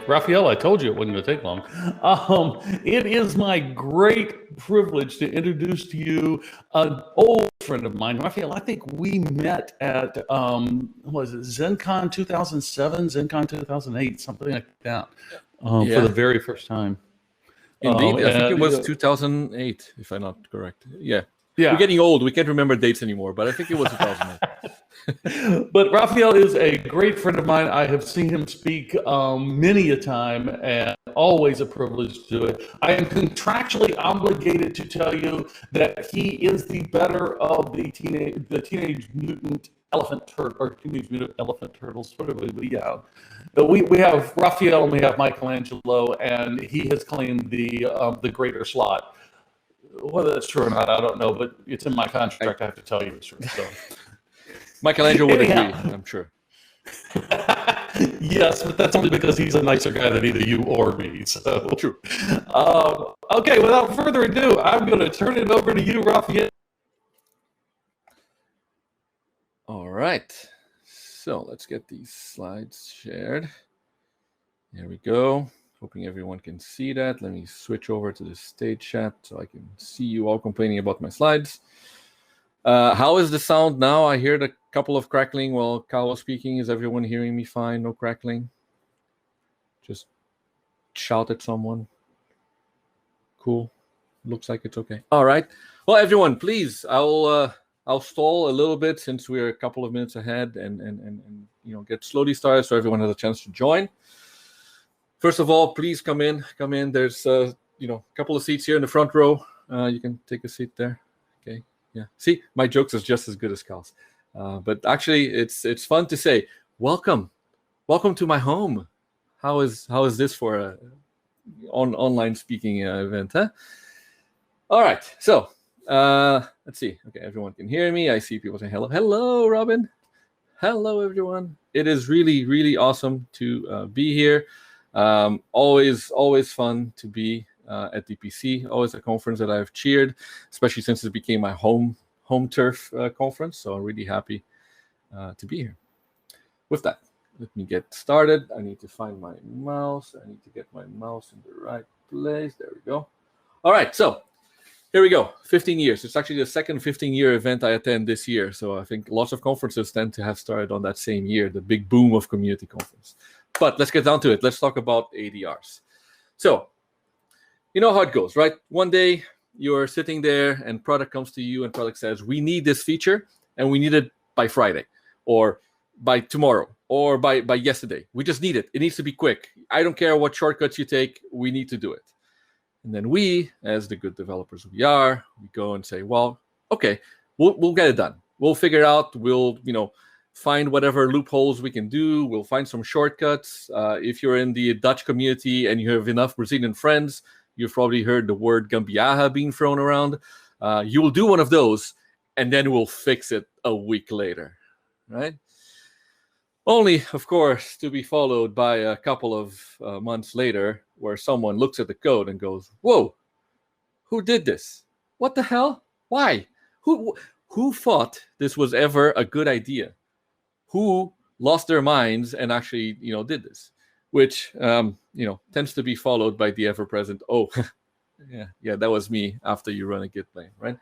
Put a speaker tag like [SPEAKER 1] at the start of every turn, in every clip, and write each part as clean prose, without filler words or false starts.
[SPEAKER 1] Raphael, I told you it wasn't going to take long. It is my great privilege to introduce to you an old friend of mine, Raphael. I think we met at was it ZenCon 2007, ZenCon 2008, something like that, for the very first time.
[SPEAKER 2] Indeed, I think it was 2008, if I'm not correct. Yeah.
[SPEAKER 1] Yeah.
[SPEAKER 2] We're getting old. We can't remember dates anymore, but I think it was 2008.
[SPEAKER 1] But Raphael is a great friend of mine. I have seen him speak many a time, and always a privilege to do it. I am contractually obligated to tell you that he is the better of the Teenage Mutant Elephant Turtle, or Teenage Mutant Elephant Turtles. Whatever we have. We have Raphael and we have Michelangelo, and he has claimed the greater slot. Whether that's true or not, I don't know, but it's in my contract. I have to tell you it's true. So.
[SPEAKER 2] Michelangelo would agree, I'm sure.
[SPEAKER 1] Yes, but that's only because he's a nicer guy than either you or me. So
[SPEAKER 2] true.
[SPEAKER 1] Okay, without further ado, I'm going to turn it over to you, Raphael.
[SPEAKER 2] All right. So let's get these slides shared. There we go. Hoping everyone can see that. Let me switch over to the stage chat so I can see you all complaining about my slides. How is the sound now? I heard a couple of crackling while Kyle was speaking. Is everyone hearing me fine? No crackling? Just shout at someone. Cool. Looks like it's okay. All right. Well, everyone, please, I'll stall a little bit since we're a couple of minutes ahead and get slowly started so everyone has a chance to join. First of all, please come in. There's a couple of seats here in the front row. You can take a seat there. Okay. Yeah. See, my jokes is just as good as Cal's. But actually, it's fun to say, welcome to my home. How is this for a online speaking event? Huh? All right. So let's see. Okay, everyone can hear me. I see people saying hello, Robin. Hello, everyone. It is really, really awesome to be here. Always fun to be at DPC. Always a conference that I've cheered, especially since it became my home turf conference. So I'm really happy to be here. With that, let me get started. I need to find my mouse. I need to get my mouse in the right place. There we go. All right, so here we go. 15 years. It's actually the second 15-year event I attend this year. So I think lots of conferences tend to have started on that same year, the big boom of community conference. But let's get down to it. Let's talk about ADRs. So, you know how it goes, right? One day you're sitting there and product comes to you and product says, we need this feature and we need it by Friday or by tomorrow or by yesterday. We just need it. It needs to be quick. I don't care what shortcuts you take. We need to do it. And then we, as the good developers we are, we go and say, well, okay, we'll get it done. We'll figure out, we'll, find whatever loopholes we can do. We'll find some shortcuts. If you're in the Dutch community and you have enough Brazilian friends, you've probably heard the word gambiarra being thrown around. You will do one of those, and then we'll fix it a week later, right? Only, of course, to be followed by a couple of months later where someone looks at the code and goes, whoa, who did this? What the hell? Why? Who thought this was ever a good idea? Who lost their minds and actually, did this, which, tends to be followed by the ever-present, oh, yeah, that was me after you run a Git plane, right?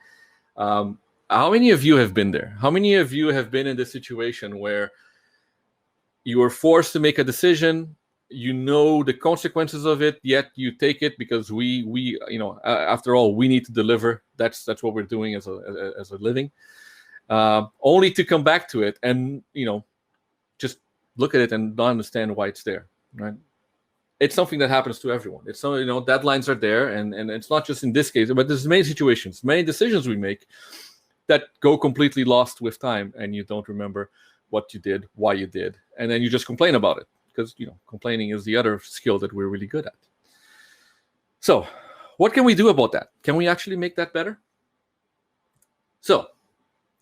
[SPEAKER 2] How many of you have been there? How many of you have been in this situation where you were forced to make a decision, you know the consequences of it, yet you take it because we after all, we need to deliver. That's what we're doing as a living. Only to come back to it and, just look at it and not understand why it's there, right? It's something that happens to everyone. It's so, deadlines are there, and it's not just in this case, but there's many situations, many decisions we make that go completely lost with time, and you don't remember what you did, why you did, and then you just complain about it because, complaining is the other skill that we're really good at. So what can we do about that? Can we actually make that better? So,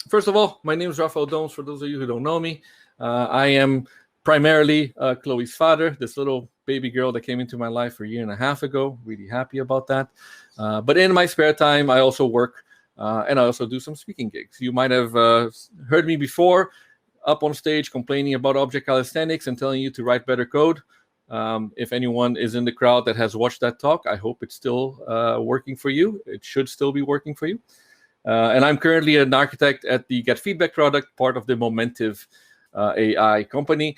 [SPEAKER 2] first of all, my name is Raphael Dohms. For those of you who don't know me, I am primarily Chloe's father, this little baby girl that came into my life a year and a half ago. Really happy about that. But in my spare time, I also work and I also do some speaking gigs. You might have heard me before up on stage complaining about object calisthenics and telling you to write better code. If anyone is in the crowd that has watched that talk, I hope it's still working for you. It should still be working for you. And I'm currently an architect at the Get Feedback product, part of the Momentive AI company.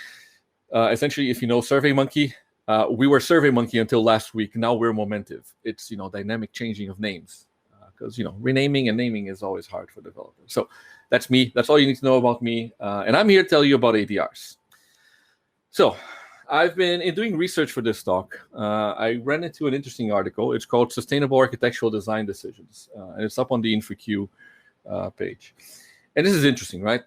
[SPEAKER 2] Essentially, if you know SurveyMonkey, we were SurveyMonkey until last week. Now we're Momentive. It's dynamic changing of names, because renaming and naming is always hard for developers. So that's me. That's all you need to know about me. And I'm here to tell you about ADRs. So I've been doing research for this talk. I ran into an interesting article. It's called Sustainable Architectural Design Decisions, and it's up on the InfoQ page. And this is interesting, right?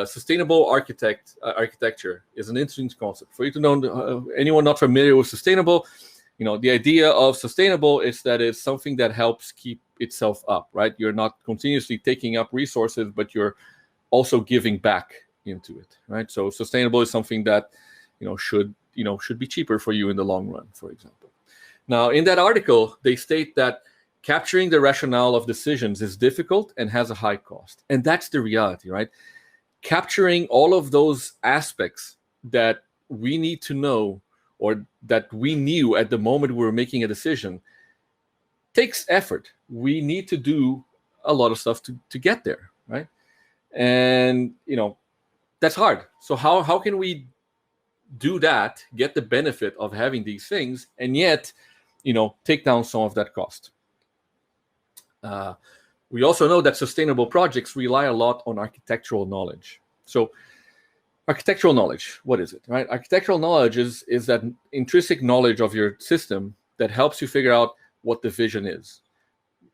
[SPEAKER 2] Sustainable architecture is an interesting concept. For you to know, anyone not familiar with sustainable, the idea of sustainable is that it's something that helps keep itself up, right? You're not continuously taking up resources, but you're also giving back into it, right? So sustainable is something that should be cheaper for you in the long run, for example. Now, in that article, they state that capturing the rationale of decisions is difficult and has a high cost. And that's the reality, right? Capturing all of those aspects that we need to know, or that we knew at the moment we were making a decision, takes effort. We need to do a lot of stuff to get there, right? And, that's hard. So how can we do that, get the benefit of having these things, and yet, take down some of that cost? We also know that sustainable projects rely a lot on architectural knowledge. So architectural knowledge, what is it, right? Architectural knowledge is that intrinsic knowledge of your system that helps you figure out what the vision is.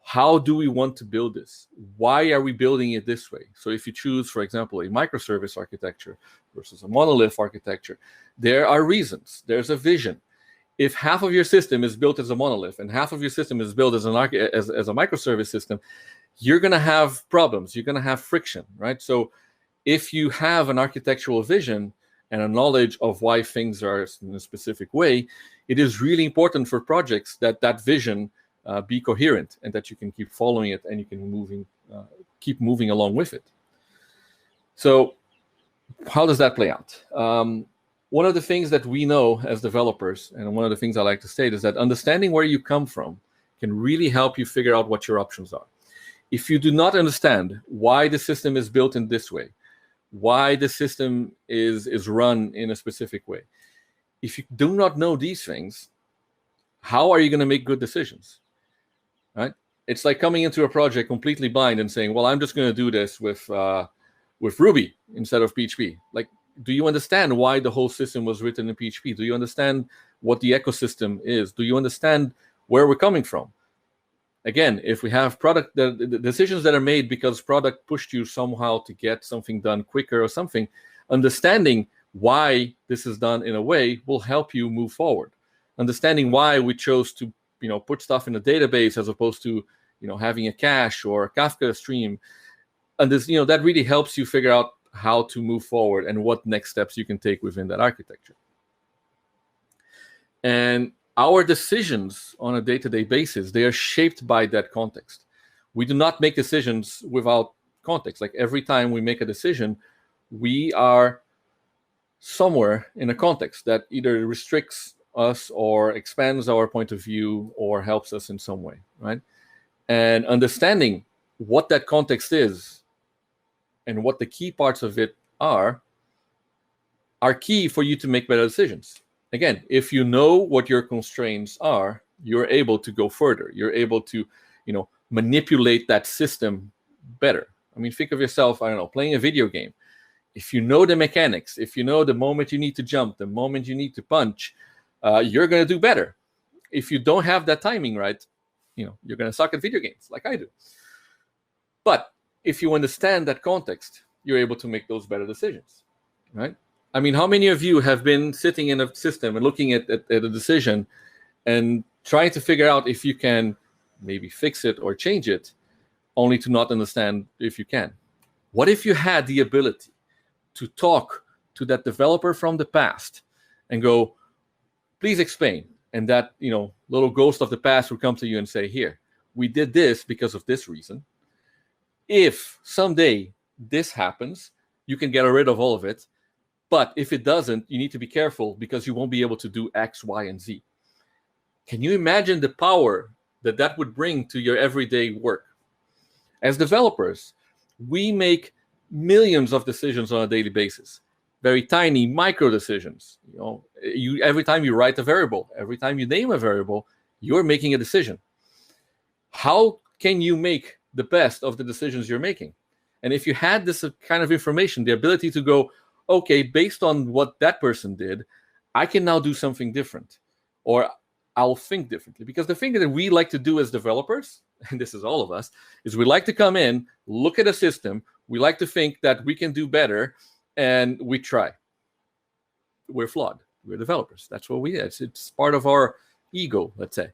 [SPEAKER 2] How do we want to build this? Why are we building it this way? So if you choose, for example, a microservice architecture versus a monolith architecture, there are reasons. There's a vision. If half of your system is built as a monolith and half of your system is built as a microservice system, you're going to have problems. You're going to have friction, right? So if you have an architectural vision and a knowledge of why things are in a specific way, it is really important for projects that vision be coherent and that you can keep following it and you can keep moving along with it. So how does that play out? One of the things that we know as developers, and one of the things I like to state, is that understanding where you come from can really help you figure out what your options are. If you do not understand why the system is built in this way, why the system is run in a specific way, if you do not know these things, how are you going to make good decisions, right? It's like coming into a project completely blind and saying, well, I'm just going to do this with Ruby instead of PHP. Like, do you understand why the whole system was written in PHP? Do you understand what the ecosystem is? Do you understand where we're coming from? Again, if we have the decisions that are made because product pushed you somehow to get something done quicker or something, understanding why this is done in a way will help you move forward. Understanding why we chose to put stuff in a database as opposed to having a cache or a Kafka stream, and this that really helps you figure out how to move forward and what next steps you can take within that architecture. And our decisions on a day-to-day basis, they are shaped by that context. We do not make decisions without context. Like every time we make a decision, we are somewhere in a context that either restricts us or expands our point of view or helps us in some way, right? And understanding what that context is and what the key parts of it are key for you to make better decisions. Again, if you know what your constraints are, you're able to go further. You're able to, manipulate that system better. I mean, think of yourself, playing a video game. If you know the mechanics, if you know the moment you need to jump, the moment you need to punch, you're going to do better. If you don't have that timing right, you're going to suck at video games like I do. But if you understand that context, you're able to make those better decisions, right? I mean, how many of you have been sitting in a system and looking at a decision and trying to figure out if you can maybe fix it or change it, only to not understand if you can? What if you had the ability to talk to that developer from the past and go, please explain? And that, little ghost of the past would come to you and say, here, we did this because of this reason. If someday this happens, you can get rid of all of it. But if it doesn't, you need to be careful because you won't be able to do X, Y, and Z. Can you imagine the power that that would bring to your everyday work? As developers, we make millions of decisions on a daily basis. Very tiny micro decisions. Every time you write a variable, every time you name a variable, you're making a decision. How can you make the best of the decisions you're making? And if you had this kind of information, the ability to go, okay, based on what that person did, I can now do something different, or I'll think differently. Because the thing that we like to do as developers, and this is all of us, is we like to come in, look at a system, we like to think that we can do better, and we try. We're flawed. We're developers. That's what we are. It's part of our ego, let's say.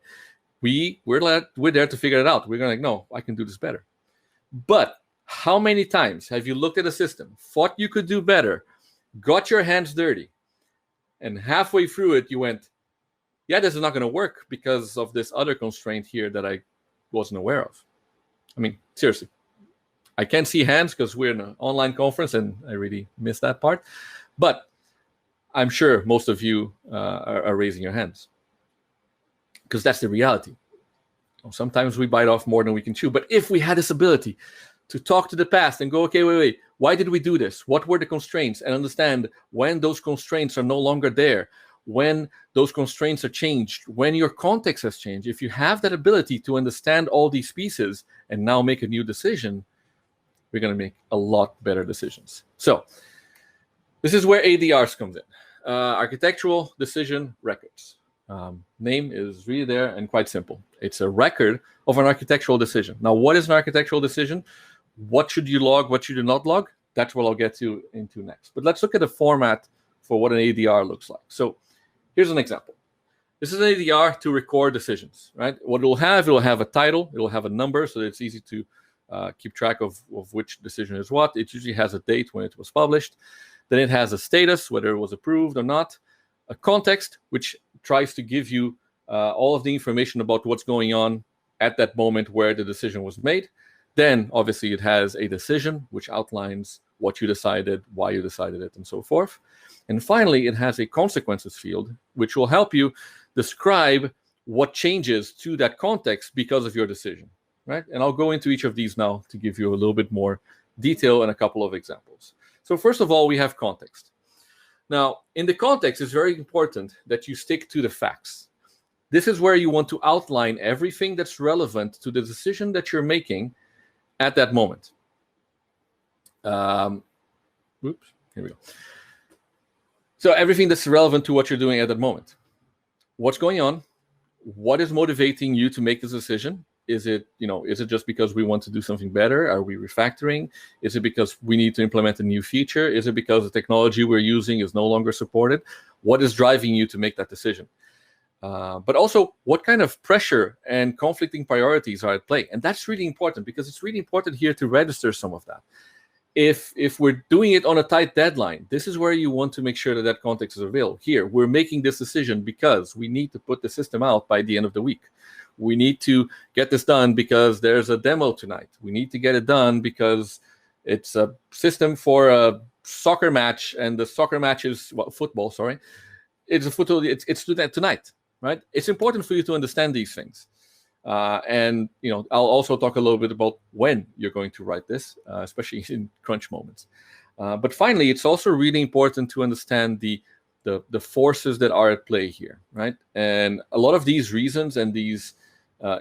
[SPEAKER 2] We're there to figure it out. We're going to no, I can do this better. But how many times have you looked at a system, thought you could do better, got your hands dirty, and halfway through it, you went, yeah, this is not going to work because of this other constraint here that I wasn't aware of. I mean, seriously. I can't see hands because we're in an online conference, and I really missed that part. But I'm sure most of you are raising your hands because that's the reality. Sometimes we bite off more than we can chew. But if we had this ability to talk to the past and go, okay, wait, why did we do this? What were the constraints? And understand when those constraints are no longer there, when those constraints are changed, when your context has changed. If you have that ability to understand all these pieces and now make a new decision, we're going to make a lot better decisions. So this is where ADRs comes in. Architectural decision records. Name is really there and quite simple. It's a record of an architectural decision. Now, what is an architectural decision? What should you log? What should you not log? That's what I'll get into next. But let's look at the format for what an ADR looks like. So here's an example. This is an ADR to record decisions, right? What it'll have a title. It'll have a number, so it's easy to keep track of which decision is what. It usually has a date when it was published. Then it has a status, whether it was approved or not. A context, which tries to give you all of the information about what's going on at that moment where the decision was made. Then, obviously, it has a decision, which outlines what you decided, why you decided it, and so forth. And finally, it has a consequences field, which will help you describe what changes to that context because of your decision, right? And I'll go into each of these now to give you a little bit more detail and a couple of examples. So first of all, we have context. Now, in the context, it's very important that you stick to the facts. This is where you want to outline everything that's relevant to the decision that you're making at that moment. Oops, here we go. So everything that's relevant to what you're doing at that moment. What's going on? What is motivating you to make this decision? Is it just because we want to do something better? Are we refactoring? Is it because we need to implement a new feature? Is it because the technology we're using is no longer supported? What is driving you to make that decision? But also, what kind of pressure and conflicting priorities are at play? And that's really important because it's really important here to register some of that. If we're doing it on a tight deadline, this is where you want to make sure that that context is available. Here, we're making this decision because we need to put the system out by the end of the week. We need to get this done because there's a demo tonight. We need to get it done because it's a system for a soccer match, and the soccer match is football. Sorry, it's a football. It's tonight, right? It's important for you to understand these things. And I'll also talk a little bit about when you're going to write this, especially in crunch moments. But finally, it's also really important to understand the forces that are at play here, right? And a lot of these reasons and these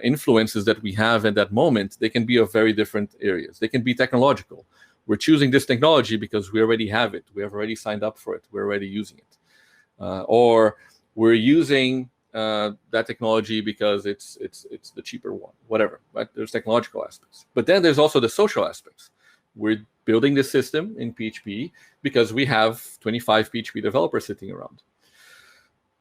[SPEAKER 2] influences that we have at that moment, they can be of very different areas. They can be technological. We're choosing this technology because we already have it. We have already signed up for it. We're already using it. Or we're using that technology because it's the cheaper one, whatever, right? There's technological aspects. But then there's also the social aspects. We're building this system in PHP because we have 25 PHP developers sitting around.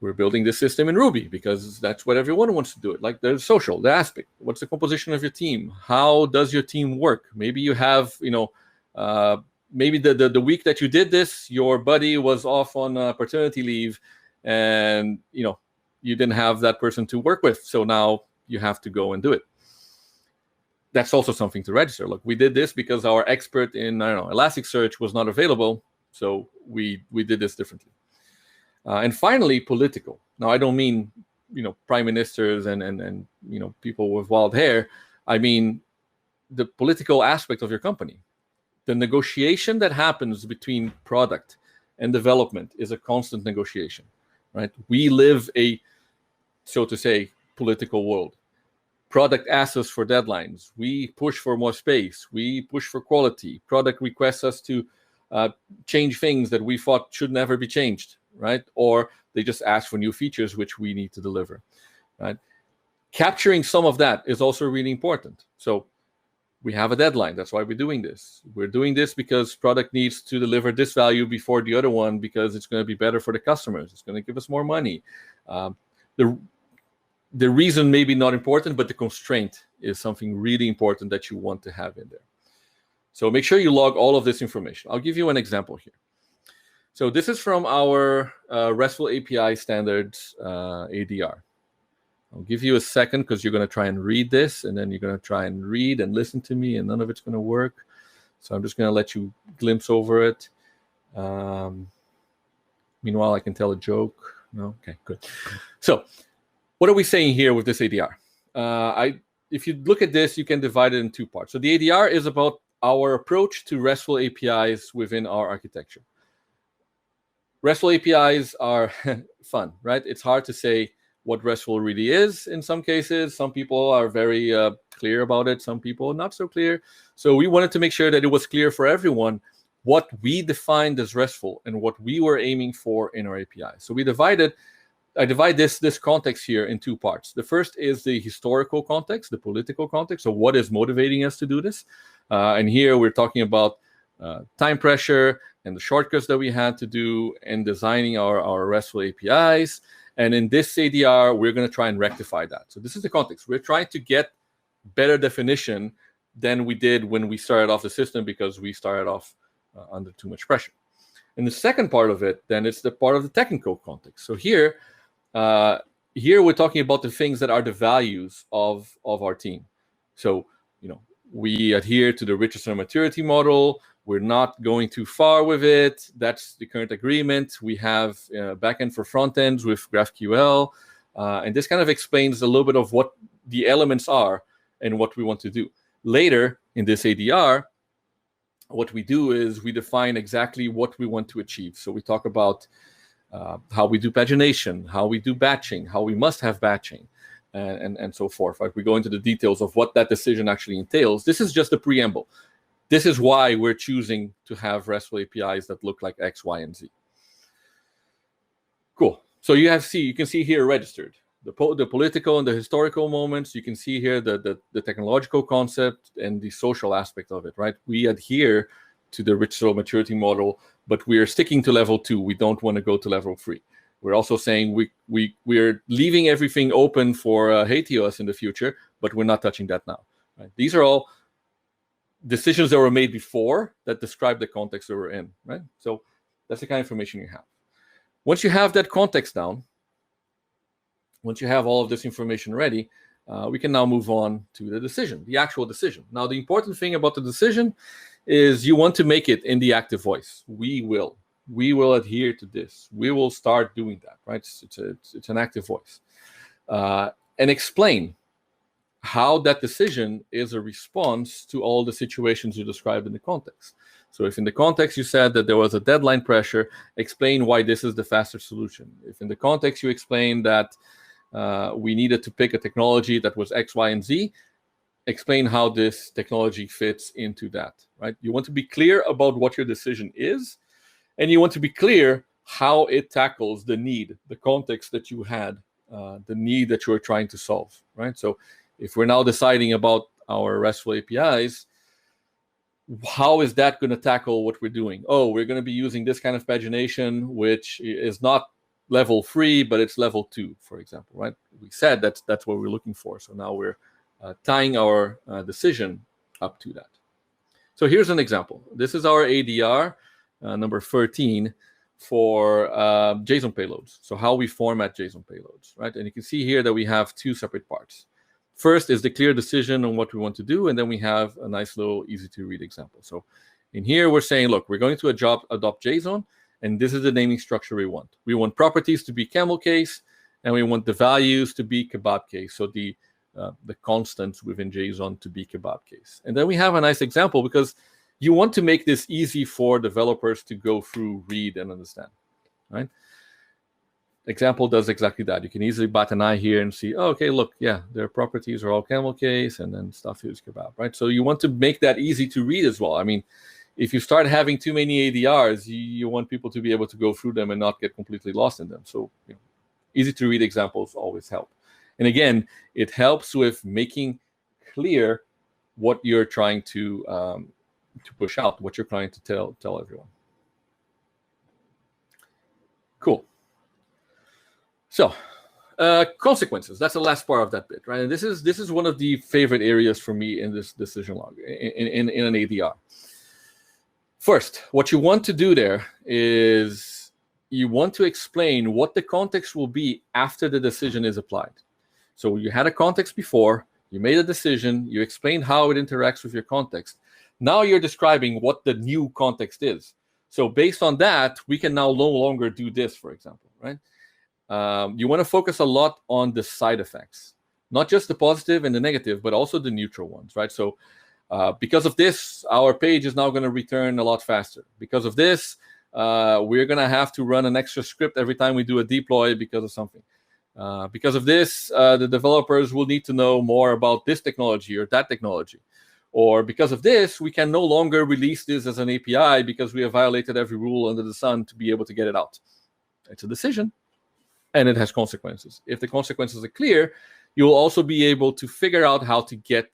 [SPEAKER 2] We're building this system in Ruby because that's what everyone wants to do it. Like there's social, the aspect. What's the composition of your team? How does your team work? Maybe you have, maybe the week that you did this, your buddy was off on paternity leave and, you didn't have that person to work with. So now you have to go and do it. That's also something to register. Look, we did this because our expert in, Elasticsearch was not available. So we did this differently. And finally, political. Now, I don't mean, prime ministers and people with wild hair. I mean the political aspect of your company. The negotiation that happens between product and development is a constant negotiation, right? We live a, so to say, political world. Product asks us for deadlines. We push for more space. We push for quality. Product requests us to change things that we thought should never be changed, right? Or they just ask for new features which we need to deliver, right? Capturing some of that is also really important. So we have a deadline. That's why we're doing this. We're doing this because product needs to deliver this value before the other one, because it's going to be better for the customers. It's going to give us more money. The reason may be not important, but the constraint is something really important that you want to have in there. So make sure you log all of this information. I'll give you an example here. So this is from our RESTful API standards ADR. I'll give you a second because you're going to try and read this, and then you're going to try and read and listen to me, and none of it's going to work. So I'm just going to let you glimpse over it. Meanwhile, I can tell a joke. No? Okay, good. So what are we saying here with this ADR? If you look at this, you can divide it in two parts. So the ADR is about our approach to RESTful APIs within our architecture. RESTful APIs are fun, right? It's hard to say what RESTful really is in some cases. Some people are very clear about it. Some people not so clear. So we wanted to make sure that it was clear for everyone what we defined as RESTful and what we were aiming for in our API. So I divide this context here in two parts. The first is the historical context, the political context. So what is motivating us to do this? And here we're talking about time pressure and the shortcuts that we had to do in designing our RESTful APIs. And in this ADR, we're going to try and rectify that. So this is the context. We're trying to get better definition than we did when we started off the system, because we started off under too much pressure. And the second part of it, then, it's the part of the technical context. So here we're talking about the things that are the values of our team. So, we adhere to the Richardson maturity model. We're not going too far with it. That's the current agreement. We have backend for front ends with GraphQL. And this kind of explains a little bit of what the elements are and what we want to do. Later in this ADR, what we do is we define exactly what we want to achieve. So we talk about how we do pagination, how we do batching, how we must have batching, and so forth. Like, we go into the details of what that decision actually entails. This is just a preamble. This is why we're choosing to have RESTful APIs that look like X, Y, and Z. Cool. So you can see here registered the political and the historical moments. You can see here the technological concept and the social aspect of it, right? We adhere to the Richardson maturity model, but we are sticking to level 2. We don't want to go to level 3. We're also saying we're leaving everything open for Hateos in the future, but we're not touching that now. Right? These are all decisions that were made before that describe the context that we're in, right? So that's the kind of information you have. Once you have that context down, once you have all of this information ready, we can now move on to the decision, the actual decision. Now, the important thing about the decision is you want to make it in the active voice. We will adhere to this. We will start doing that, right? It's an active voice. And explain how that decision is a response to all the situations you described in the context. So if in the context you said that there was a deadline pressure, explain why this is the faster solution. If in the context you explain that we needed to pick a technology that was X, Y, and Z, explain how this technology fits into that, right? You want to be clear about what your decision is, and you want to be clear how it tackles the need, the context that you had, the need that you're trying to solve, right? So if we're now deciding about our RESTful APIs, how is that going to tackle what we're doing? Oh, we're going to be using this kind of pagination, which is not level 3, but it's level 2, for example, right? We said that's what we're looking for. So now we're tying our decision up to that. So here's an example. This is our ADR number 13 for JSON payloads. So how we format JSON payloads, right? And you can see here that we have 2 separate parts. First is the clear decision on what we want to do, and then we have a nice little easy to read example. So In here, we're saying, look, we're going to adopt JSON, and this is the naming structure we want. We want properties to be camel case, and we want the values to be kebab case. So the constants within JSON to be kebab case. And then we have a nice example because you want to make this easy for developers to go through, read, and understand, right? Example does exactly that. You can easily bat an eye here and see, oh, okay, look, yeah, their properties are all camel case, and then stuff is kebab, right? So you want to make that easy to read as well. I mean, if you start having too many ADRs, you want people to be able to go through them and not get completely lost in them. So easy to read examples always help. And again, it helps with making clear what you're trying to push out, what you're trying to tell everyone. Cool. So consequences, that's the last part of that bit, right? And this is one of the favorite areas for me in this decision log, in an ADR. First, what you want to do there is you want to explain what the context will be after the decision is applied. So you had a context before, you made a decision, you explained how it interacts with your context. Now you're describing what the new context is. So based on that, we can now no longer do this, for example, right? You want to focus a lot on the side effects, not just the positive and the negative, but also the neutral ones, right? So because of this, our page is now going to return a lot faster. Because of this, we're going to have to run an extra script every time we do a deploy because of something. Because of this, the developers will need to know more about this technology or that technology. Or because of this, we can no longer release this as an API because we have violated every rule under the sun to be able to get it out. It's a decision, and it has consequences. If the consequences are clear, you'll also be able to figure out how to get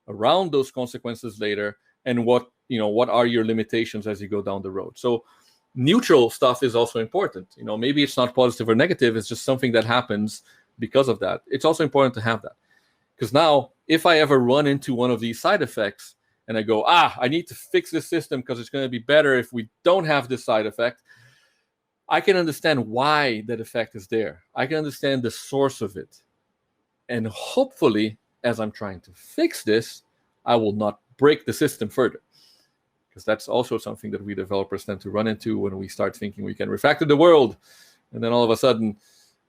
[SPEAKER 2] around those consequences later, and what are your limitations as you go down the road. So neutral stuff is also important. Maybe it's not positive or negative, it's just something that happens because of that. It's also important to have that. Because now, if I ever run into one of these side effects and I go, I need to fix this system because it's going to be better if we don't have this side effect, I can understand why that effect is there. I can understand the source of it. And hopefully, as I'm trying to fix this, I will not break the system further. Because that's also something that we developers tend to run into when we start thinking we can refactor the world. And then all of a sudden,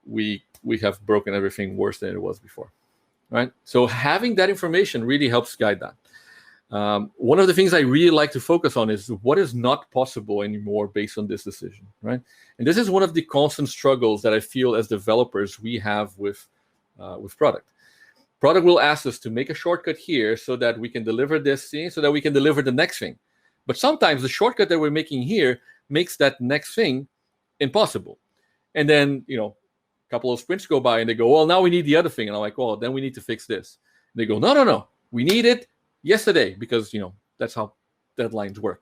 [SPEAKER 2] we have broken everything worse than it was before. Right? So having that information really helps guide that. One of the things I really like to focus on is what is not possible anymore based on this decision, right? And this is one of the constant struggles that I feel as developers we have with product. Product will ask us to make a shortcut here so that we can deliver this thing, so that we can deliver the next thing. But sometimes the shortcut that we're making here makes that next thing impossible. And then, couple of sprints go by and they go, well, now we need the other thing. And I'm like, well, then we need to fix this. And they go, no. We need it yesterday because, that's how deadlines work.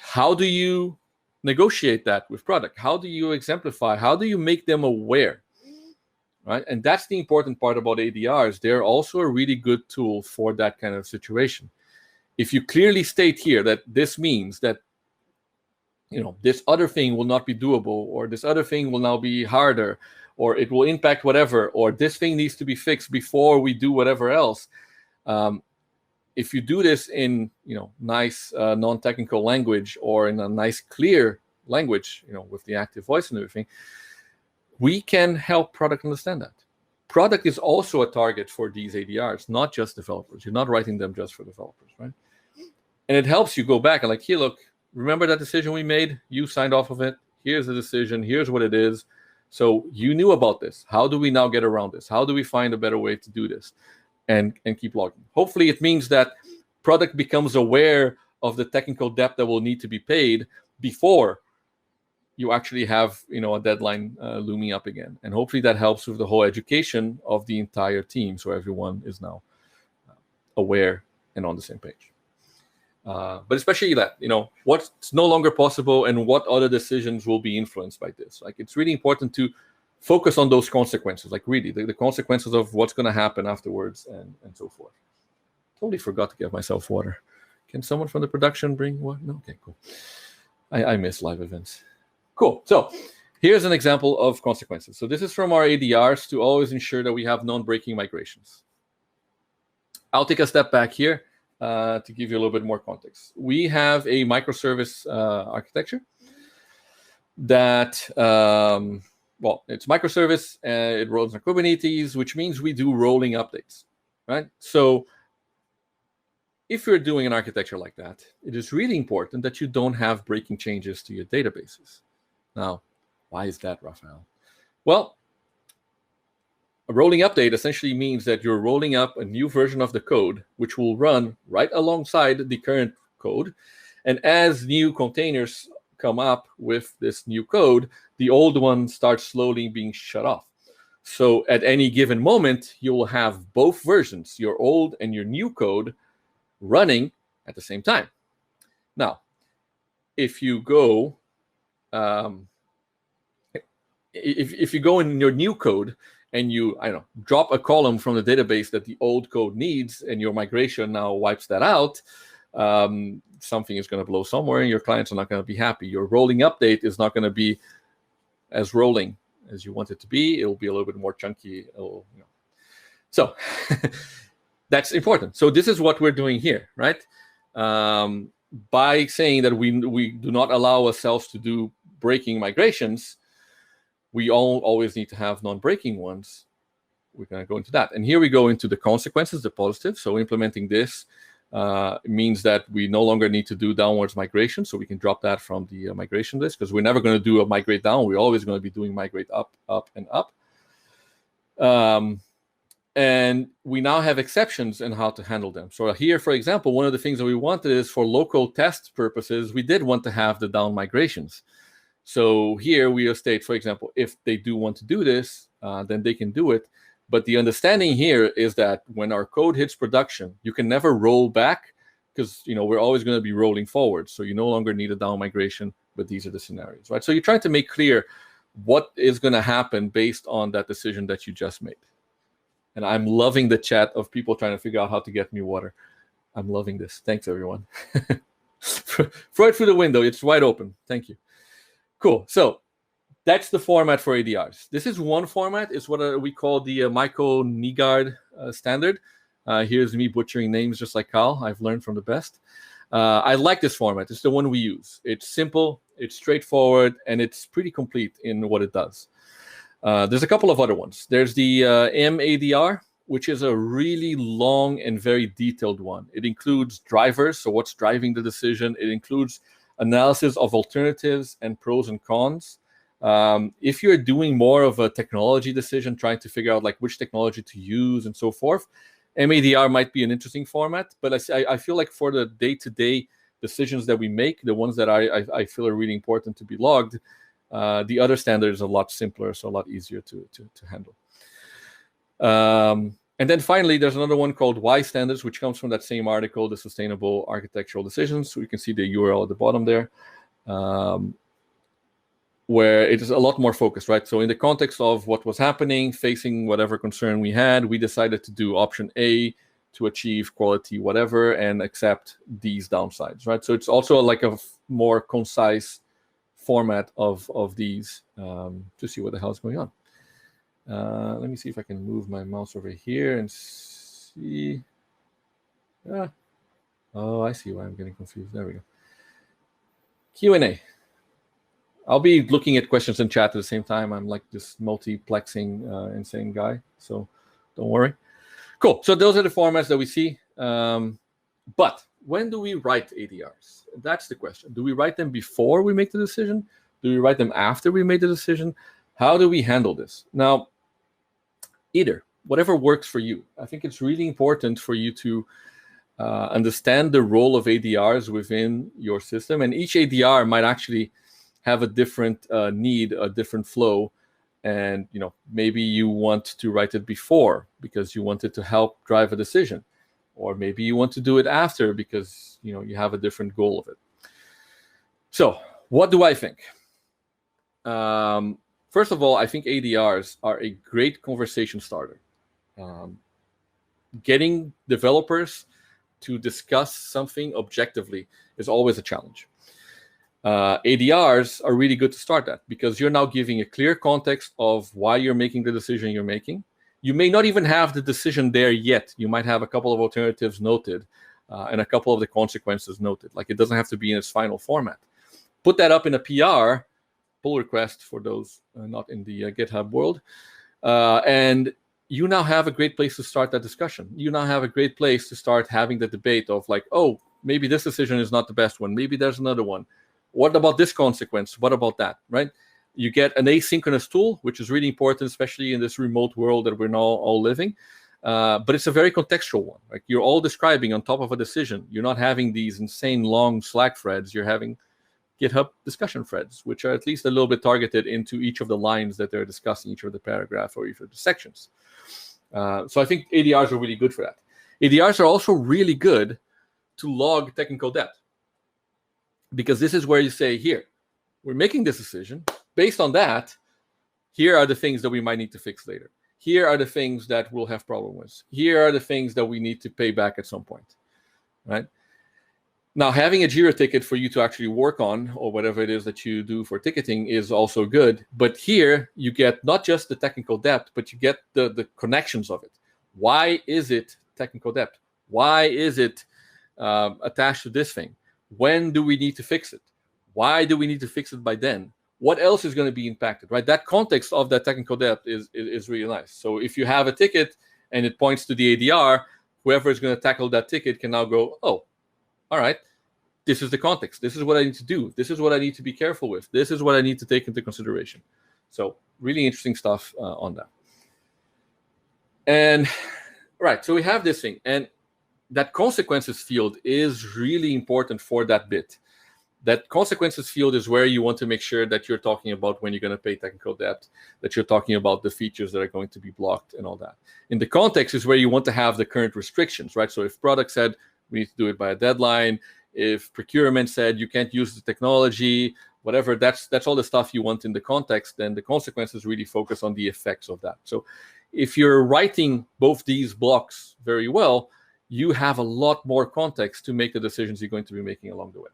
[SPEAKER 2] How do you negotiate that with product? How do you exemplify? How do you make them aware? Right? And that's the important part about ADRs. They're also a really good tool for that kind of situation. If you clearly state here that this means that this other thing will not be doable, or this other thing will now be harder, or it will impact whatever, or this thing needs to be fixed before we do whatever else. If you do this in, nice non-technical language, or in a nice clear language, with the active voice and everything, we can help product understand that. Product is also a target for these ADRs, not just developers. You're not writing them just for developers, right? And it helps you go back and like, here, look, remember that decision we made? You signed off of it. Here's the decision. Here's what it is. So you knew about this. How do we now get around this? How do we find a better way to do this? And keep logging. Hopefully it means that product becomes aware of the technical debt that will need to be paid before you actually have a deadline looming up again. And hopefully that helps with the whole education of the entire team, so everyone is now aware and on the same page. But especially that, what's no longer possible and what other decisions will be influenced by this. Like, it's really important to focus on those consequences, like really the consequences of what's going to happen afterwards and so forth. Totally forgot to give myself water. Can someone from the production bring water? No? Okay, cool. I miss live events. Cool. So here's an example of consequences. So this is from our ADRs to always ensure that we have non-breaking migrations. I'll take a step back here to give you a little bit more context. We have a microservice architecture that, well, it's microservice, and it runs on Kubernetes, which means we do rolling updates, right? So if you're doing an architecture like that, it is really important that you don't have breaking changes to your databases. Now, why is that, Raphael? Well, a rolling update essentially means that you're rolling up a new version of the code, which will run right alongside the current code. And as new containers come up with this new code, the old one starts slowly being shut off. So at any given moment, you will have both versions, your old and your new code, running at the same time. Now, if you go, if you go in your new code and you, I don't know, drop a column from the database that the old code needs, and your migration now wipes that out, something is going to blow somewhere, and your clients are not going to be happy. Your rolling update is not going to be as rolling as you want it to be. It'll be a little bit more chunky. So that's important. So this is what we're doing here, right? By saying that we do not allow ourselves to do breaking migrations, we always need to have non-breaking ones. We're going to go into that. And here we go into the consequences, the positives. So implementing this means that we no longer need to do downwards migration. So we can drop that from the migration list, because we're never going to do a migrate down. We're always going to be doing migrate up, up, and up. And we now have exceptions in how to handle them. So here, for example, one of the things that we wanted is, for local test purposes, we did want to have the down migrations. So here we state, for example, if they do want to do this, then they can do it. But the understanding here is that when our code hits production, you can never roll back, because we're always going to be rolling forward. So you no longer need a down migration, but these are the scenarios, right? So you're trying to make clear what is going to happen based on that decision that you just made. And I'm loving the chat of people trying to figure out how to get me water. I'm loving this. Thanks, everyone. Throw it through the window. It's wide open. Thank you. Cool. So that's the format for ADRs. This is one format. It's what we call the Michael Nygaard standard. Here's me butchering names just like Kyle. I've learned from the best. I like this format. It's the one we use. It's simple, it's straightforward, and it's pretty complete in what it does. There's a couple of other ones. There's the MADR, which is a really long and very detailed one. It includes drivers, so what's driving the decision. It includes analysis of alternatives and pros and cons. If you're doing more of a technology decision, trying to figure out like which technology to use and so forth, MADR might be an interesting format. But I feel like for the day-to-day decisions that we make, the ones that I feel are really important to be logged, the other standard is a lot simpler, so a lot easier to handle. And then finally, there's another one called Y standards, which comes from that same article, the Sustainable Architectural Decisions. So you can see the URL at the bottom there, where it is a lot more focused, right? So in the context of what was happening, facing whatever concern we had, we decided to do option A to achieve quality whatever and accept these downsides, right? So it's also like a more concise format of these to see what the hell is going on. Let me see if I can move my mouse over here and see. Oh, I see why I'm getting confused. There we go. Q&A. I'll be looking at questions in chat at the same time. I'm like this multiplexing insane guy, so don't worry. Cool. So those are the formats that we see. But when do we write ADRs? That's the question. Do we write them before we make the decision? Do we write them after we made the decision? How do we handle this? Now, either, whatever works for you. I think it's really important for you to understand the role of ADRs within your system. And each ADR might actually have a different need, a different flow. And maybe you want to write it before because you want it to help drive a decision. Or maybe you want to do it after because you have a different goal of it. So what do I think? First of all, I think ADRs are a great conversation starter. Getting developers to discuss something objectively is always a challenge. ADRs are really good to start that because you're now giving a clear context of why you're making the decision you're making. You may not even have the decision there yet. You might have a couple of alternatives noted, and a couple of the consequences noted. Like it doesn't have to be in its final format. Put that up in a PR, pull request for those not in the GitHub world, and you now have a great place to start that discussion. You now have a great place to start having the debate of like, oh, maybe this decision is not the best one. Maybe there's another one. What about this consequence? What about that, right? You get an asynchronous tool, which is really important, especially in this remote world that we're now all living. But it's a very contextual one. Like you're all describing on top of a decision. You're not having these insane long Slack threads. You're having GitHub discussion threads, which are at least a little bit targeted into each of the lines that they're discussing, each of the paragraph or each of the sections. So I think ADRs are really good for that. ADRs are also really good to log technical debt, because this is where you say, here, we're making this decision. Based on that, here are the things that we might need to fix later. Here are the things that we'll have problem with. Here are the things that we need to pay back at some point, right? Now, having a Jira ticket for you to actually work on, or whatever it is that you do for ticketing, is also good. But here you get not just the technical debt, but you get the connections of it. Why is it technical debt? Why is it attached to this thing? When do we need to fix it? Why do we need to fix it by then? What else is going to be impacted, right? That context of that technical debt is really nice. So if you have a ticket and it points to the ADR, whoever is going to tackle that ticket can now go, oh, all right, this is the context. This is what I need to do. This is what I need to be careful with. This is what I need to take into consideration. So really interesting stuff on that. And right, so we have this thing. And that consequences field is really important for that bit. That consequences field is where you want to make sure that you're talking about when you're going to pay technical debt, that you're talking about the features that are going to be blocked and all that. In the context is where you want to have the current restrictions, right? So if product said we need to do it by a deadline, if procurement said you can't use the technology, whatever, that's all the stuff you want in the context, then the consequences really focus on the effects of that. So if you're writing both these blocks very well, you have a lot more context to make the decisions you're going to be making along the way.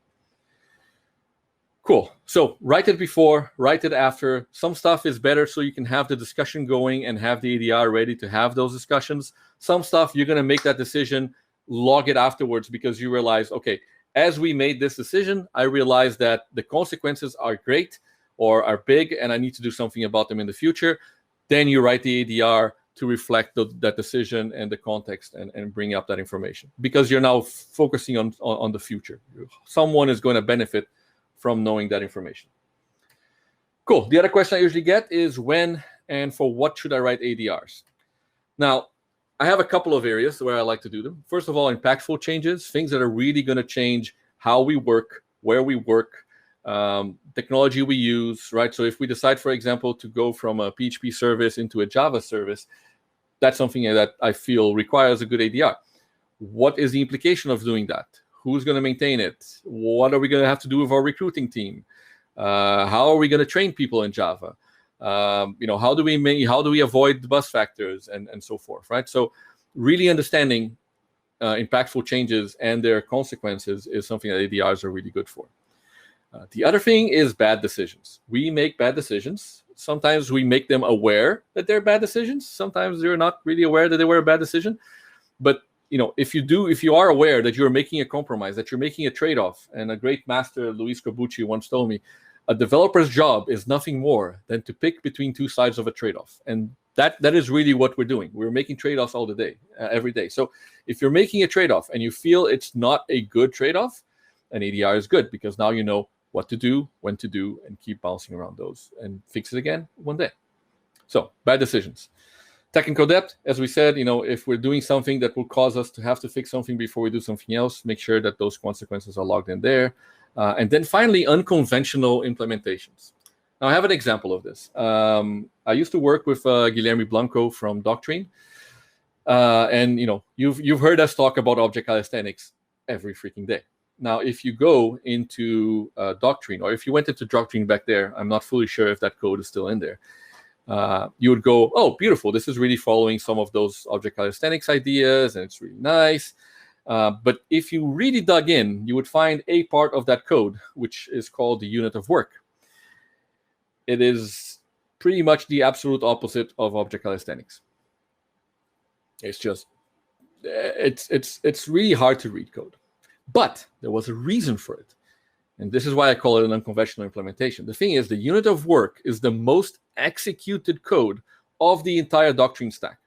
[SPEAKER 2] Cool. So write it before, write it after. Some stuff is better so you can have the discussion going and have the ADR ready to have those discussions. Some stuff you're going to make that decision, log it afterwards because you realize, okay, as we made this decision, I realized that the consequences are great or are big and I need to do something about them in the future. Then you write the ADR to reflect that decision and the context and bring up that information because you're now focusing on the future. Someone is going to benefit from knowing that information. Cool. The other question I usually get is when and for what should I write ADRs? Now, I have a couple of areas where I like to do them. First of all, impactful changes, things that are really going to change how we work, where we work, technology we use, right? So if we decide, for example, to go from a PHP service into a Java service, that's something that I feel requires a good ADR. What is the implication of doing that? Who's going to maintain it? What are we going to have to do with our recruiting team? How are we going to train people in Java? How do we avoid the bus factors and so forth, right? So really understanding impactful changes and their consequences is something that ADRs are really good for. The other thing is bad decisions. We make bad decisions. Sometimes we make them aware that they're bad decisions. Sometimes they're not really aware that they were a bad decision. But if you are aware that you're making a compromise, that you're making a trade-off, and a great master, Luis Corbucci, once told me, a developer's job is nothing more than to pick between two sides of a trade-off. And that is really what we're doing. We're making trade-offs all the day, every day. So if you're making a trade-off and you feel it's not a good trade-off, an ADR is good because now you know what to do, when to do, and keep bouncing around those and fix it again one day. So bad decisions. Technical debt, as we said, if we're doing something that will cause us to have to fix something before we do something else, make sure that those consequences are logged in there. And then finally, unconventional implementations. Now, I have an example of this. I used to work with Guilherme Blanco from Doctrine. And you've heard us talk about object calisthenics every freaking day. Now, if you go into Doctrine, or if you went into Doctrine back there, I'm not fully sure if that code is still in there. You would go, oh, beautiful. This is really following some of those object calisthenics ideas, and it's really nice. But if you really dug in, you would find a part of that code, which is called the unit of work. It is pretty much the absolute opposite of object calisthenics. It's just it's really hard to read code. But there was a reason for it. And this is why I call it an unconventional implementation. The thing is, the unit of work is the most executed code of the entire doctrine stack.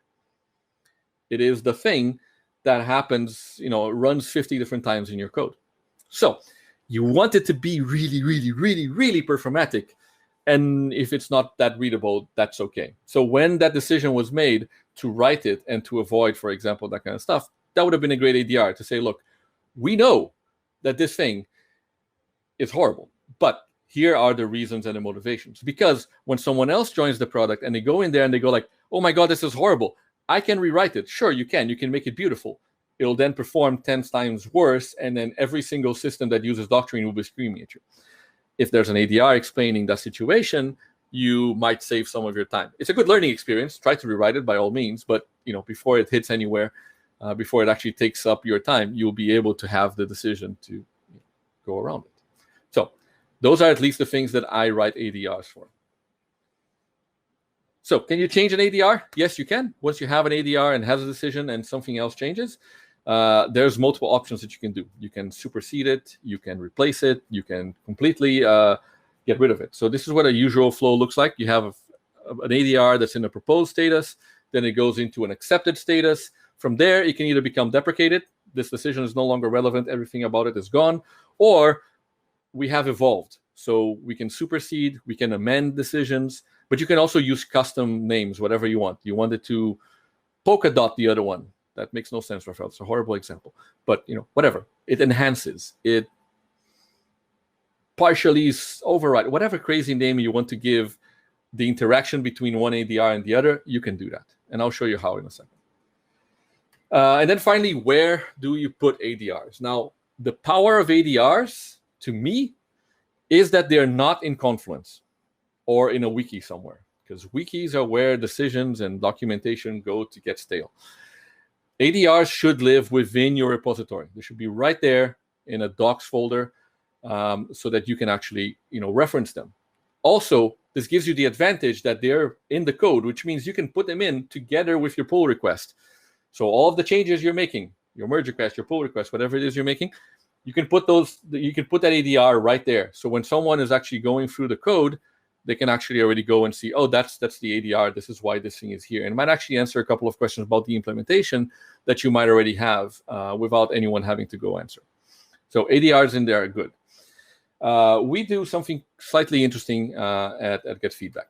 [SPEAKER 2] It is the thing that happens, runs 50 different times in your code. So you want it to be really, really, really, really performatic. And if it's not that readable, that's okay. So when that decision was made to write it and to avoid, for example, that kind of stuff, that would have been a great ADR to say, look, we know that this thing is horrible, but here are the reasons and the motivations. Because when someone else joins the product and they go in there and they go like, oh my God, this is horrible, I can rewrite it. Sure, you can make it beautiful. It'll then perform 10 times worse, and then every single system that uses doctrine will be screaming at you. If there's an ADR explaining that situation, you might save some of your time. It's a good learning experience. Try to rewrite it by all means, but before it hits anywhere, before it actually takes up your time, you'll be able to have the decision to go around it. So those are at least the things that I write ADRs for. So can you change an ADR? Yes, you can. Once you have an ADR and has a decision and something else changes, there's multiple options that you can do. You can supersede it, you can replace it, you can completely get rid of it. So this is what a usual flow looks like. You have an ADR that's in a proposed status, then it goes into an accepted status. From there, it can either become deprecated, this decision is no longer relevant, everything about it is gone, or we have evolved. So we can supersede, we can amend decisions, but you can also use custom names, whatever you want. You want it to polka dot the other one. That makes no sense, Raphael. It's a horrible example. But, whatever. It enhances. It partially override. Whatever crazy name you want to give the interaction between one ADR and the other, you can do that. And I'll show you how in a second. And then finally, where do you put ADRs? Now, the power of ADRs, to me, is that they're not in Confluence or in a wiki somewhere. Because wikis are where decisions and documentation go to get stale. ADRs should live within your repository. They should be right there in a docs folder so that you can actually reference them. Also, this gives you the advantage that they're in the code, which means you can put them in together with your pull request. So all of the changes you're making, your merge request, your pull request, whatever it is you're making, you can put that ADR right there. So when someone is actually going through the code, they can actually already go and see, oh, that's the ADR. This is why this thing is here. And it might actually answer a couple of questions about the implementation that you might already have without anyone having to go answer. So ADRs in there are good. We do something slightly interesting at Get Feedback.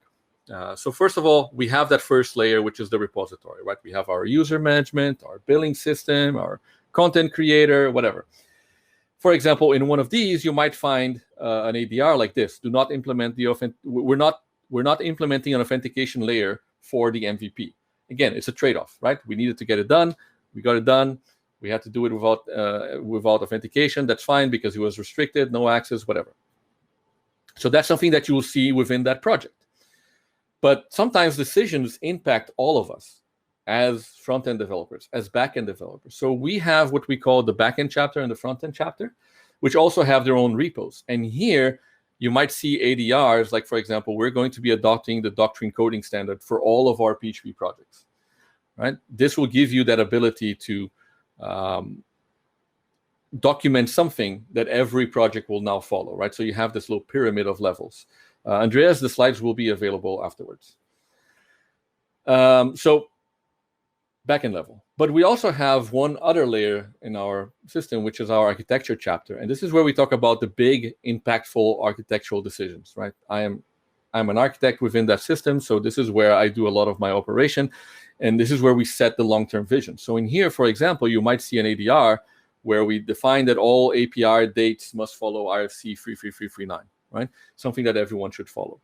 [SPEAKER 2] So first of all, we have that first layer, which is the repository, right? We have our user management, our billing system, our content creator, whatever. For example, in one of these, you might find an ADR like this. Do not implement we're not implementing an authentication layer for the MVP. Again, it's a trade-off, right? We needed to get it done. We got it done. We had to do it without authentication. That's fine because it was restricted, no access, whatever. So that's something that you will see within that project. But sometimes decisions impact all of us as front-end developers, as back-end developers. So we have what we call the back-end chapter and the front-end chapter, which also have their own repos. And here you might see ADRs, like, for example, we're going to be adopting the doctrine coding standard for all of our PHP projects, right? This will give you that ability to document something that every project will now follow, right? So you have this little pyramid of levels. Andreas, the slides will be available afterwards. So backend level. But we also have one other layer in our system, which is our architecture chapter. And this is where we talk about the big, impactful architectural decisions, right? I'm an architect within that system, so this is where I do a lot of my operation. And this is where we set the long-term vision. So in here, for example, you might see an ADR where we define that all API dates must follow RFC 33339, right? Something that everyone should follow.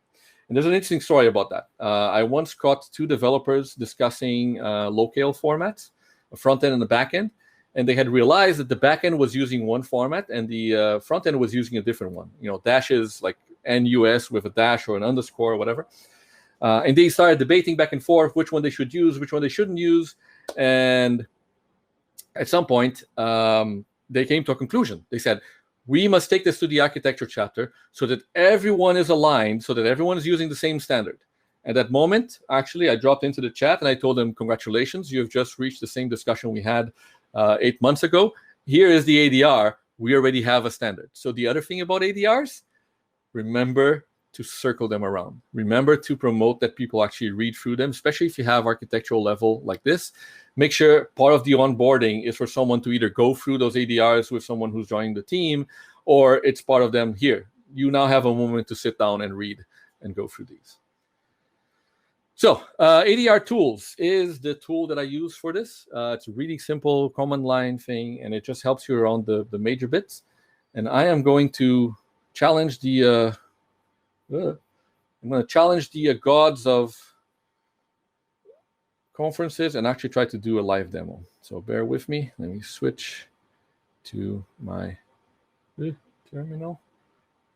[SPEAKER 2] And there's an interesting story about that. I once caught two developers discussing locale formats, a front end and a back end, and they had realized that the back end was using one format and the front end was using a different one. Dashes like NUS with a dash or an underscore or whatever. And they started debating back and forth which one they should use, which one they shouldn't use. And at some point, they came to a conclusion. They said, we must take this to the architecture chapter so that everyone is aligned, so that everyone is using the same standard. At that moment, actually, I dropped into the chat and I told them, congratulations, you have just reached the same discussion we had 8 months ago. Here is the ADR. We already have a standard. So the other thing about ADRs, remember to circle them around. Remember to promote that people actually read through them, especially if you have architectural level like this. Make sure part of the onboarding is for someone to either go through those ADRs with someone who's joining the team, or it's part of them here. You now have a moment to sit down and read and go through these. So ADR Tools is the tool that I use for this. It's a really simple command line thing, and it just helps you around the major bits. And I am going to challenge the gods of conferences and actually try to do a live demo. So bear with me. Let me switch to my terminal.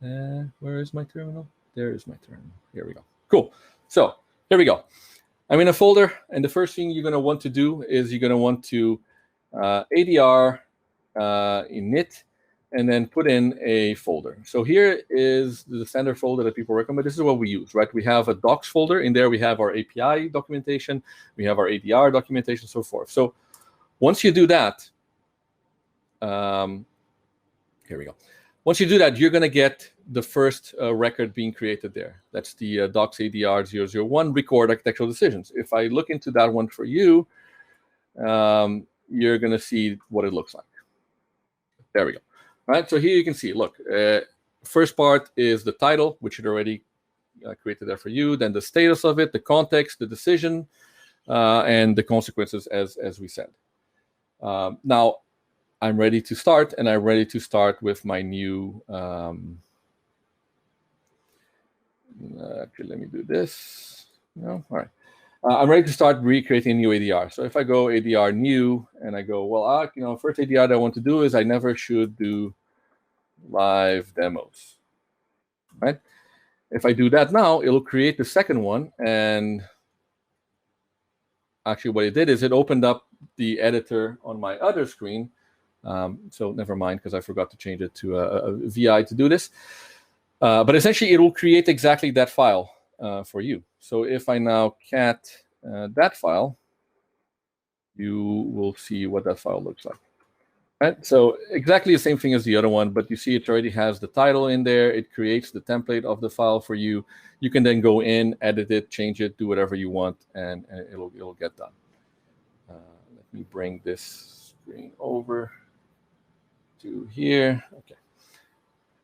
[SPEAKER 2] Where is my terminal? There is my terminal. Here we go. Cool. So here we go. I'm in a folder, and the first thing you're going to want to do is you're going to want to ADR init, and then put in a folder. So here is the standard folder that people recommend. This is what we use, right? We have a docs folder. In there, we have our API documentation. We have our ADR documentation, so forth. So once you do that, here we go. Once you do that, you're going to get the first record being created there. That's the docs ADR 001 record architectural decisions. If I look into that one for you, you're going to see what it looks like. There we go. All right, so here you can see, look, first part is the title, which it already created there for you. Then the status of it, the context, the decision, and the consequences, as we said. Now, I'm ready to start, and I'm ready to start with my new. Actually, let me do this. No, all right. I'm ready to start recreating a new ADR. So if I go ADR new, and I go, well, first ADR that I want to do is I never should do live demos, right? If I do that now, it'll create the second one. And actually what it did is it opened up the editor on my other screen. So never mind, because I forgot to change it to a VI to do this. But essentially, it will create exactly that file for you. So if I now cat that file, you will see what that file looks like. Right? So exactly the same thing as the other one, but you see it already has the title in there. It creates the template of the file for you. You can then go in, edit it, change it, do whatever you want, and it'll get done. Let me bring this screen over to here. Okay.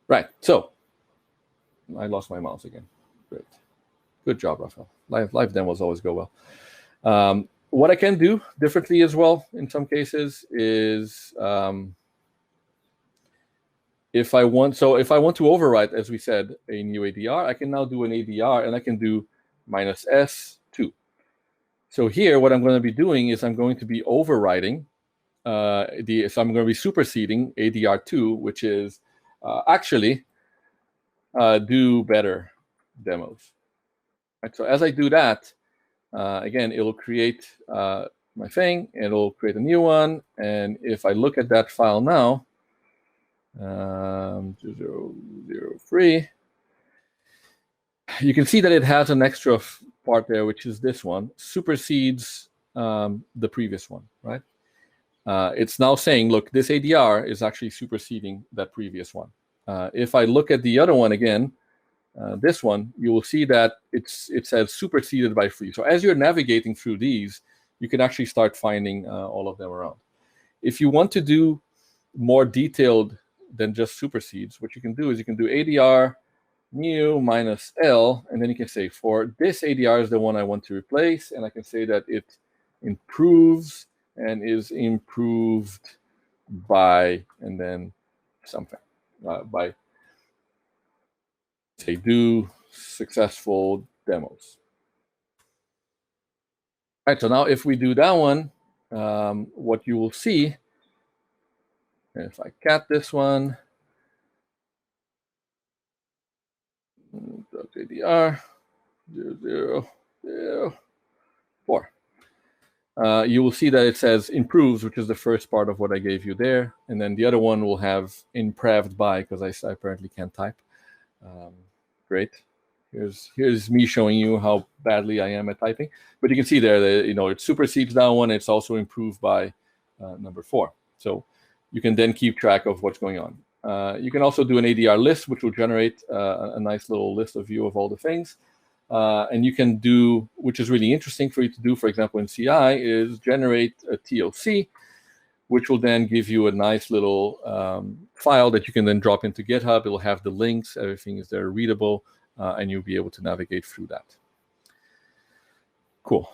[SPEAKER 2] Right. So I lost my mouse again. Great. Good job, Raphael. Live demos always go well. What I can do differently as well in some cases is if I want to overwrite, as we said, a new ADR, I can now do an ADR and I can do -S2. So here, what I'm going to be doing is I'm going to be overwriting so I'm going to be superseding ADR2, which is actually do better demos. Right, so as I do that, again, it'll create my thing, it'll create a new one, and if I look at that file now, 2003, you can see that it has an extra part there, which is this one, supersedes the previous one, right? It's now saying, look, this ADR is actually superseding that previous one. If I look at the other one again, this one, you will see that it says superseded by free. So as you're navigating through these, you can actually start finding all of them around. If you want to do more detailed than just supersedes, what you can do is you can do ADR new -L, and then you can say for this ADR is the one I want to replace, and I can say that it improves and is improved by, and then something by, say, do successful demos. All right, so now if we do that one, what you will see, if I cat this one, ADR 004. You will see that it says improves, which is the first part of what I gave you there. And then the other one will have improved by, because I apparently can't type. Great. Here's me showing you how badly I am at typing. But you can see there that it supersedes that one. It's also improved by number 4. So you can then keep track of what's going on. You can also do an ADR list, which will generate a nice little list of view of all the things. And you can do, which is really interesting for you to do, for example, in CI, is generate a TOC, which will then give you a nice little file that you can then drop into GitHub. It'll have the links, everything is there readable, and you'll be able to navigate through that. Cool.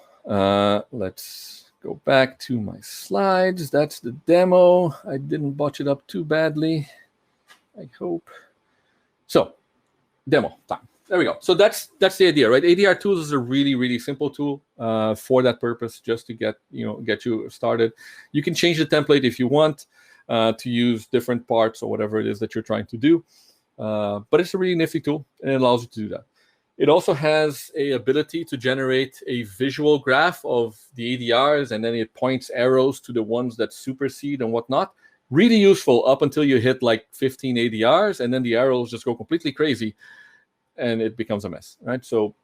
[SPEAKER 2] Let's go back to my slides. That's the demo. I didn't botch it up too badly, I hope. So, demo time. There we go. So that's the idea, right? ADR Tools is a really, really simple tool for that purpose, just to get you started. You can change the template if you want to use different parts or whatever it is that you're trying to do. But it's a really nifty tool, and it allows you to do that. It also has a ability to generate a visual graph of the ADRs, and then it points arrows to the ones that supersede and whatnot. Really useful up until you hit like 15 ADRs, and then the arrows just go completely crazy, and it becomes a mess, right? So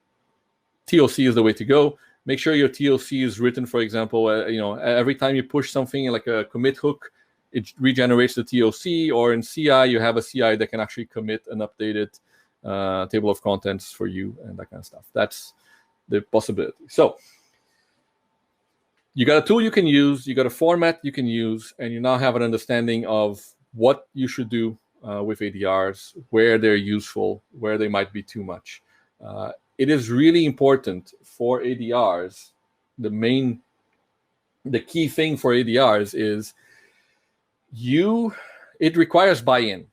[SPEAKER 2] TOC is the way to go. Make sure your TOC is written, for example, every time you push something like a commit hook, it regenerates the TOC, or in CI, you have a CI that can actually commit an updated table of contents for you and that kind of stuff. That's the possibility. So you got a tool you can use, you got a format you can use, and you now have an understanding of what you should do with ADRs, where they're useful, where they might be too much. It is really important for ADRs. The key thing for ADRs is it requires buy-in.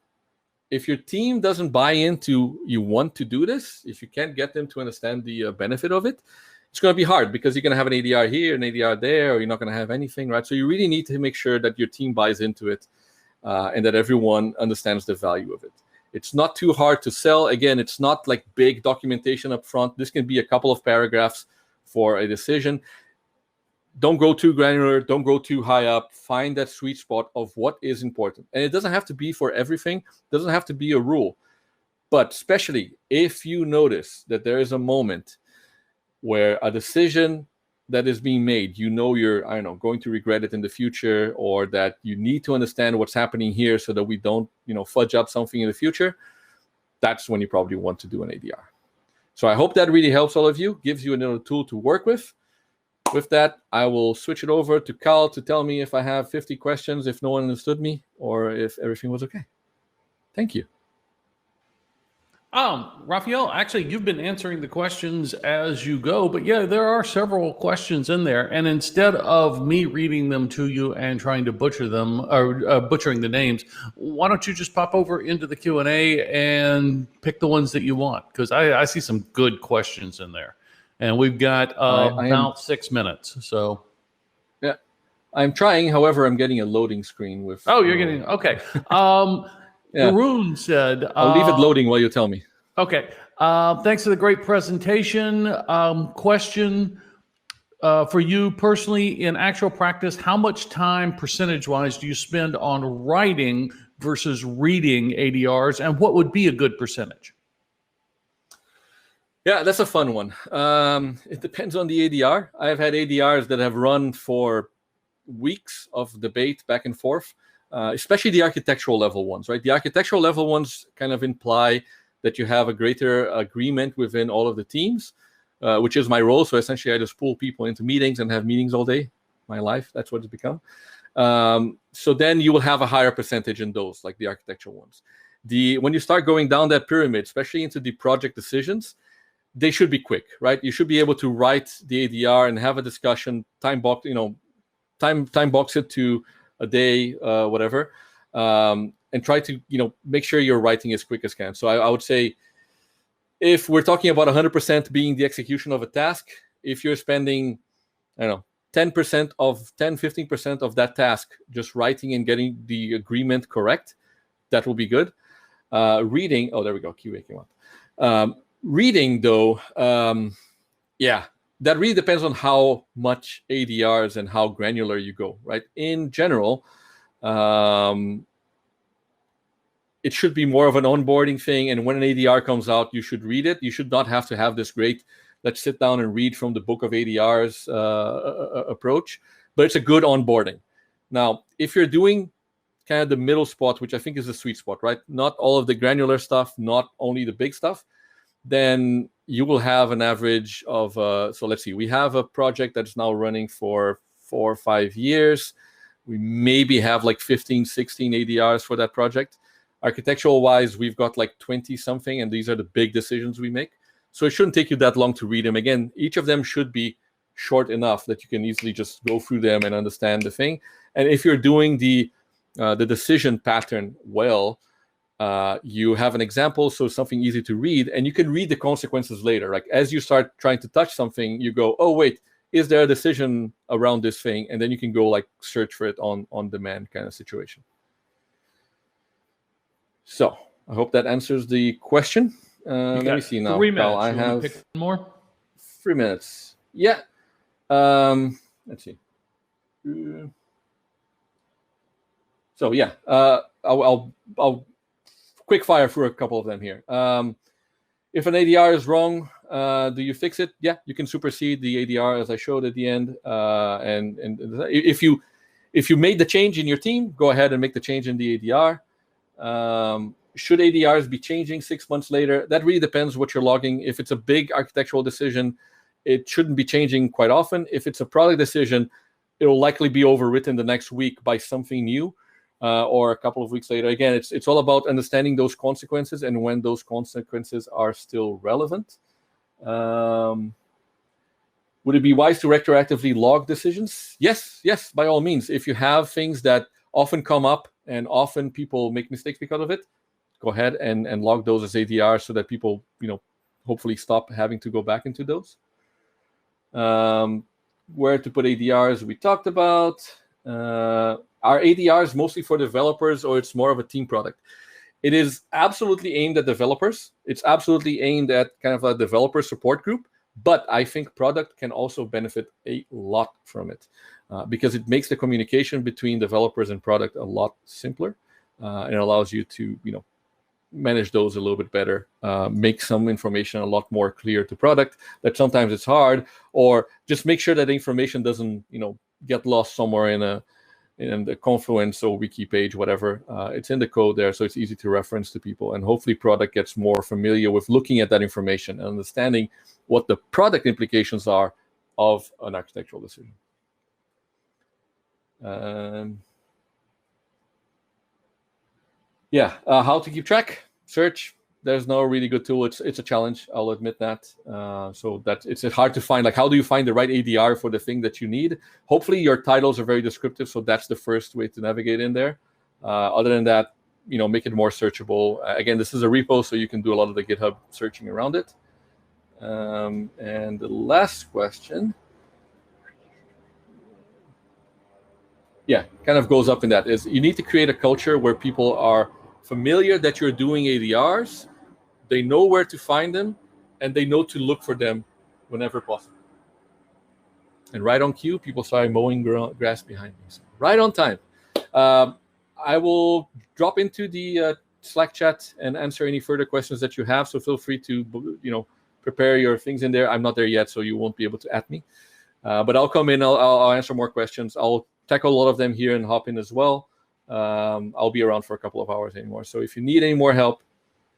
[SPEAKER 2] If your team doesn't buy into you want to do this, if you can't get them to understand the benefit of it, it's going to be hard, because you're going to have an ADR here, an ADR there, or you're not going to have anything, right? So you really need to make sure that your team buys into it, and that everyone understands the value of it. It's not too hard to sell. Again, it's not like big documentation up front. This can be a couple of paragraphs for a decision. Don't go too granular. Don't go too high up. Find that sweet spot of what is important. And it doesn't have to be for everything. It doesn't have to be a rule. But especially if you notice that there is a moment where a decision that is being made, you're, going to regret it in the future, or that you need to understand what's happening here so that we don't, fudge up something in the future, that's when you probably want to do an ADR. So I hope that really helps all of you, gives you another tool to work with. With that, I will switch it over to Cal to tell me if I have 50 questions, if no one understood me, or if everything was okay. Thank you.
[SPEAKER 1] Raphael, actually, you've been answering the questions as you go, but yeah, there are several questions in there. And instead of me reading them to you and trying to butcher them, or butchering the names, why don't you just pop over into the Q&A and pick the ones that you want? Because I see some good questions in there. And we've got about 6 minutes. So,
[SPEAKER 2] yeah, I'm trying. However, I'm getting a loading screen with.
[SPEAKER 1] Oh, you're getting okay.
[SPEAKER 2] Yeah.
[SPEAKER 1] Varun said,
[SPEAKER 2] I'll leave it loading while you tell me.
[SPEAKER 1] Okay. Thanks for the great presentation. Question for you personally, in actual practice, how much time percentage-wise do you spend on writing versus reading ADRs, and what would be a good percentage?
[SPEAKER 2] Yeah, that's a fun one. It depends on the ADR. I've had ADRs that have run for weeks of debate back and forth, especially the architectural level ones, right? The architectural level ones kind of imply that you have a greater agreement within all of the teams, which is my role. So essentially, I just pull people into meetings and have meetings all day. My life, that's what it's become. So then you will have a higher percentage in those, like the architectural ones. When you start going down that pyramid, especially into the project decisions, they should be quick, right? You should be able to write the ADR and have a discussion, time box it to a day, whatever, and try to, make sure you're writing as quick as can. So I would say, if we're talking about 100% being the execution of a task, if you're spending, 10%, 15% of that task just writing and getting the agreement correct, that will be good. Reading, oh, there we go, QA came up. Reading, though, that really depends on how much ADRs and how granular you go, right? In general, it should be more of an onboarding thing. And when an ADR comes out, you should read it. You should not have to have this great, let's sit down and read from the book of ADRs approach, but it's a good onboarding. Now, if you're doing kind of the middle spot, which I think is the sweet spot, right? Not all of the granular stuff, not only the big stuff, then you will have an average of, so let's see, we have a project that's now running for 4 or 5 years. We maybe have like 15, 16 ADRs for that project. Architectural wise, we've got like 20 something, and these are the big decisions we make. So it shouldn't take you that long to read them. Again, each of them should be short enough that you can easily just go through them and understand the thing. And if you're doing the decision pattern well, you have an example, so something easy to read, and you can read the consequences later. Like as you start trying to touch something, you go, oh wait, is there a decision around this thing? And then you can go like search for it on demand kind of situation. So I hope that answers the question. Let me see now.
[SPEAKER 1] 3 minutes.
[SPEAKER 2] Well, I have
[SPEAKER 1] pick one more.
[SPEAKER 2] 3 minutes. Yeah. Let's see. So yeah, I'll quick fire through a couple of them here. If an ADR is wrong, do you fix it? Yeah, you can supersede the ADR as I showed at the end. And if you made the change in your team, go ahead and make the change in the ADR. Should ADRs be changing 6 months later? That really depends what you're logging. If it's a big architectural decision, it shouldn't be changing quite often. If it's a product decision, it will likely be overwritten the next week by something new. Or a couple of weeks later. Again, it's all about understanding those consequences and when those consequences are still relevant. Would it be wise to retroactively log decisions? Yes, by all means. If you have things that often come up and often people make mistakes because of it, go ahead and log those as ADR so that people, hopefully stop having to go back into those. Where to put ADRs, we talked about. Are ADRs mostly for developers, or it's more of a team product? It is absolutely aimed at developers. It's absolutely aimed at kind of a developer support group, but I think product can also benefit a lot from it because it makes the communication between developers and product a lot simpler and allows you to, manage those a little bit better, make some information a lot more clear to product that sometimes it's hard, or just make sure that the information doesn't, get lost somewhere in the Confluence or wiki page, whatever. It's in the code there, so it's easy to reference to people. And hopefully product gets more familiar with looking at that information and understanding what the product implications are of an architectural decision. How to keep track? Search. There's no really good tool. It's a challenge. I'll admit that. So that it's hard to find. Like, how do you find the right ADR for the thing that you need? Hopefully, your titles are very descriptive. So that's the first way to navigate in there. Other than that, make it more searchable. Again, this is a repo, so you can do a lot of the GitHub searching around it. And the last question, kind of goes up in that is you need to create a culture where people are familiar that you're doing ADRs, they know where to find them, and they know to look for them whenever possible. And right on cue, people started mowing grass behind me. So right on time. I will drop into the Slack chat and answer any further questions that you have. So feel free to, prepare your things in there. I'm not there yet, so you won't be able to at me. But I'll come in. I'll answer more questions. I'll tackle a lot of them here and hop in as well. I'll be around for a couple of hours anymore. So if you need any more help,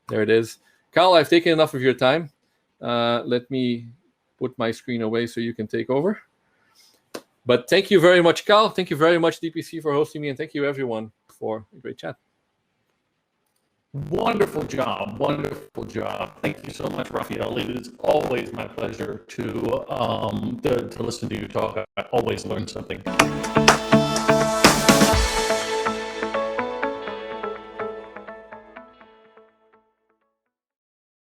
[SPEAKER 2] there it is. Kyle, I've taken enough of your time. Let me put my screen away so you can take over. But thank you very much, Kyle. Thank you very much, DPC, for hosting me. And thank you, everyone, for a great chat.
[SPEAKER 1] Wonderful job. Wonderful job. Thank you so much, Raphael. It is always my pleasure to listen to you talk. I always learn something.